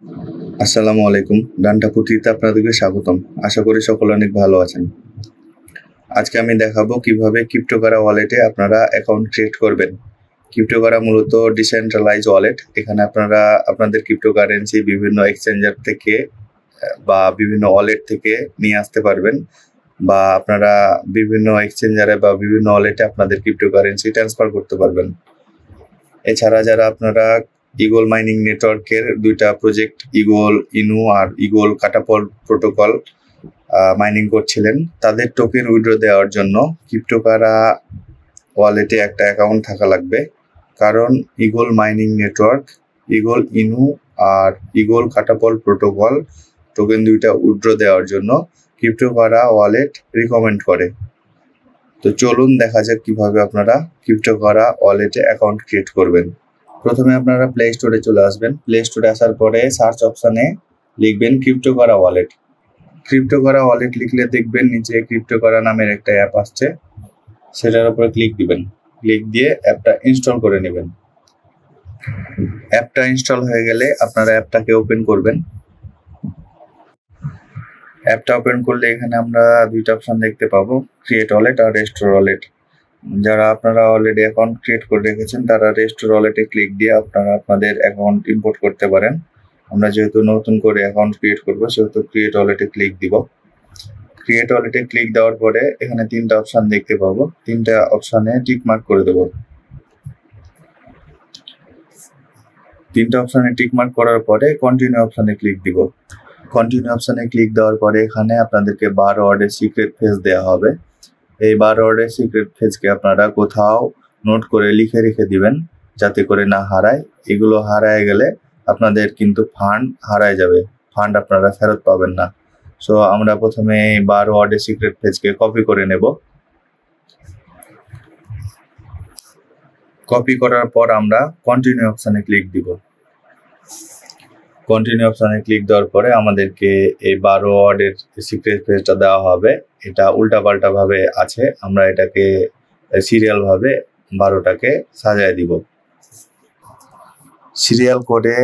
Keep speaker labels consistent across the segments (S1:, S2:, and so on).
S1: আসসালামু আলাইকুম। ডান্টা পুঁথিতে আপনাদেরকে স্বাগতম। আশা করি সকলে অনেক ভালো আছেন। আজকে আমি দেখাবো কিভাবে ক্রিপ্টোকারা ওয়ালেটে আপনারা অ্যাকাউন্ট ক্রিয়েট করবেন। ক্রিপ্টোকারা মূলত ডিসেন্ট্রালাইজ ওয়ালেট। এখানে আপনারা আপনাদের ক্রিপ্টোকারেন্সি বিভিন্ন এক্সচেঞ্জার থেকে বা বিভিন্ন ওয়ালেট থেকে নিয়ে আসতে পারবেন, বা আপনারা বিভিন্ন এক্সচেঞ্জারে বা বিভিন্ন ওয়ালেটে আপনাদের ক্রিপ্টোকারেন্সি ট্রান্সফার করতে পারবেন। এছাড়া যারা আপনারা ইগল মাইনিং নেটওয়ার্কের দুইটা প্রজেক্ট ইগল ইনু আর ইগল কাটাপল প্রোটোকল মাইনিং করছিলেন, তাদের টোকেন উইথড্র দেওয়ার জন্য ক্রিপ্টোকারা ওয়ালেটে একটা অ্যাকাউন্ট থাকা লাগবে। কারণ ইগল মাইনিং নেটওয়ার্ক, ইগল ইনু আর ইগল কাটাপল প্রোটোকল টোকেন দুইটা উইথড্র দেওয়ার জন্য ক্রিপ্টোকারা ওয়ালেট রিকমেন্ড করে। তো চলুন দেখা যাক কিভাবে আপনারা ক্রিপ্টোকারা ওয়ালেটে অ্যাকাউন্ট ক্রিয়েট করবেন। প্রথমে আপনারা প্লে স্টোরে চলে আসবেন। প্লে স্টোরে আসার পরে সার্চ অপশানে লিখবেন ক্রিপ্টোকারা ওয়ালেট। ক্রিপ্টোকারা ওয়ালেট লিখলে দেখবেন নিচে ক্রিপ্টোকারা নামের একটা অ্যাপ আসছে, সেটার উপরে ক্লিক দিবেন। ক্লিক দিয়ে অ্যাপটা ইনস্টল করে নেবেন। অ্যাপটা ইনস্টল হয়ে গেলে আপনারা অ্যাপটাকে ওপেন করবেন। অ্যাপটা ওপেন করলে এখানে আমরা দুইটা অপশন দেখতে পাবো, ক্রিয়েট ওয়ালেট আর রেস্টোর ওয়ালেট। যারা আপনারা অলরেডি অ্যাকাউন্ট ক্রিয়েট করে রেখেছেন তারা রেস্টোর ওয়ালেটে ক্লিক দিয়ে আপনারা আপনাদের অ্যাকাউন্ট ইম্পোর্ট করতে পারেন। আমরা যেহেতু নতুন করে অ্যাকাউন্ট ক্রিয়েট করবো সেহেতু ক্রিয়েট ওয়ালেটে ক্লিক দিব। ক্রিয়েট ওয়ালেটে ক্লিক দেওয়ার পরে এখানে তিনটা অপশন দেখতে পাবো, তিনটা অপশনে টিক মার্ক করে দেবো। তিনটা অপশনে টিক মার্ক করার পরে কন্টিনিউ অপশনে ক্লিক দিব। কন্টিনিউ অপশনে ক্লিক দেওয়ার পরে এখানে আপনাদেরকে 12 ওয়ার্ডের সিক্রেট ফেজ দেওয়া হবে। এই 12 ওয়ার্ডের সিক্রেট ফেজকে আপনারা কোথাও নোট করে লিখে রেখে দিবেন যাতে করে না হারায়। এগুলো হারায় গেলে আপনাদের কিন্তু ফান্ড হারায় যাবে, ফান্ড আপনারা ফেরত পাবেন না। সো আমরা প্রথমে 12 ওয়ার্ডের সিক্রেট ফেজকে কপি করে নেব। কপি করার পর আমরা কন্টিনিউ অপশনে ক্লিক দিব। কন্টিনিউ অপশনে ক্লিক দেওয়ার পরে আমাদেরকে এই 12 ওয়ার্ডের সিক্রেট ফেজটা দেওয়া হবে। এটা উল্টাপাল্টা ভাবে আছে, আমরা এটাকে সিরিয়াল ভাবে 12টাকে সাজায় দিব। সিরিয়াল করে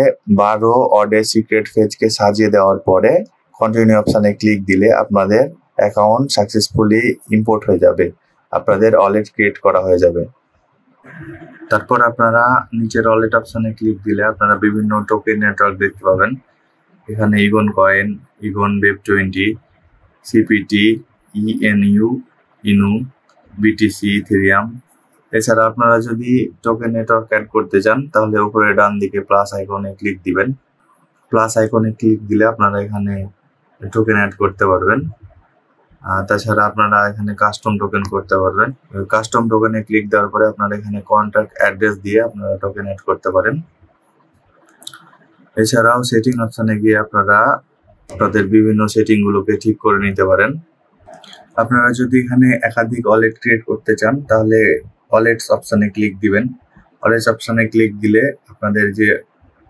S1: 12 ওয়ার্ডের সিক্রেট ফেজকে সাজিয়ে দেওয়ার পরে কন্টিনিউ অপশনে ক্লিক দিলে আপনাদের অ্যাকাউন্ট সাকসেসফুলি ইম্পোর্ট হয়ে যাবে, আপনাদের ওয়ালেট ক্রিয়েট করা হয়ে যাবে। তারপর আপনারা নিচের ওয়ালেট অপশনে ক্লিক দিলে আপনারা বিভিন্ন টোকেন নেটওয়ার্ক দেখতে পাবেন। এখানে IGNOU coin, IGNOU web 20, CPT, ইএনইউ, ইনু, বিটিসি, ইথেরিয়াম। এছাড়া আপনারা যদি টোকেন নেটওয়ার্ক অ্যাড করতে চান তাহলে উপরে ডান দিকে প্লাস আইকনে ক্লিক দিবেন। প্লাস আইকনে ক্লিক দিলে আপনারা এখানে টোকেন অ্যাড করতে পারবেন। তাছাড়া আপনারা এখানে কাস্টম টোকেন করতে পারবেন। কাস্টম টোকেনে ক্লিক দেওয়ার পরে আপনারা এখানে কন্ট্যাক্ট অ্যাড্রেস দিয়ে আপনারা টোকেন অ্যাড করতে পারেন। এছাড়াও সেটিং অপশনে গিয়ে আপনারা আপনাদের বিভিন্ন সেটিংগুলোকে ঠিক করে নিতে পারেন। আপনারা যদি এখানে একাধিক ওয়ালেট ক্রিয়েট করতে চান তাহলে ওয়ালেটস অপশনে ক্লিক দিবেন। ওয়ালেটস অপশনে ক্লিক দিলে আপনাদের যে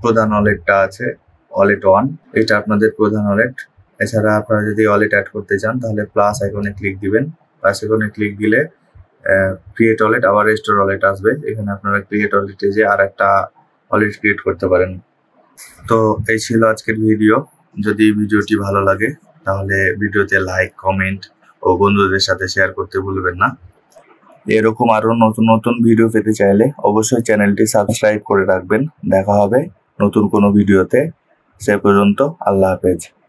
S1: প্রধান ওয়ালেটটা আছে ওয়ালেট 1, এটা আপনাদের প্রধান ওয়ালেট। এছাড়া আপনারা যদি ওয়ালেট অ্যাড করতে চান তাহলে প্লাস আইকনে ক্লিক দিবেন। প্লাস আইকনে ক্লিক দিলে ক্রিয়েট ওয়ালেট আবার রেস্টোর ওয়ালেট আসবে। এখানে আপনারা ক্রিয়েট ওয়ালেটে যে আর একটা ওয়ালেট ক্রিয়েট করতে পারেন। তো এই ছিল আজকের ভিডিও। যদি ভিডিওটি ভালো লাগে তাহলে ভিডিওতে লাইক, কমেন্ট ও বন্ধুদের সাথে শেয়ার করতে ভুলবেন না। এরকম আরো নতুন নতুন ভিডিও পেতে চাইলে অবশ্যই চ্যানেলটি সাবস্ক্রাইব করে রাখবেন। দেখা হবে নতুন কোনো ভিডিওতে। সে পর্যন্ত আল্লাহ হাফেজ।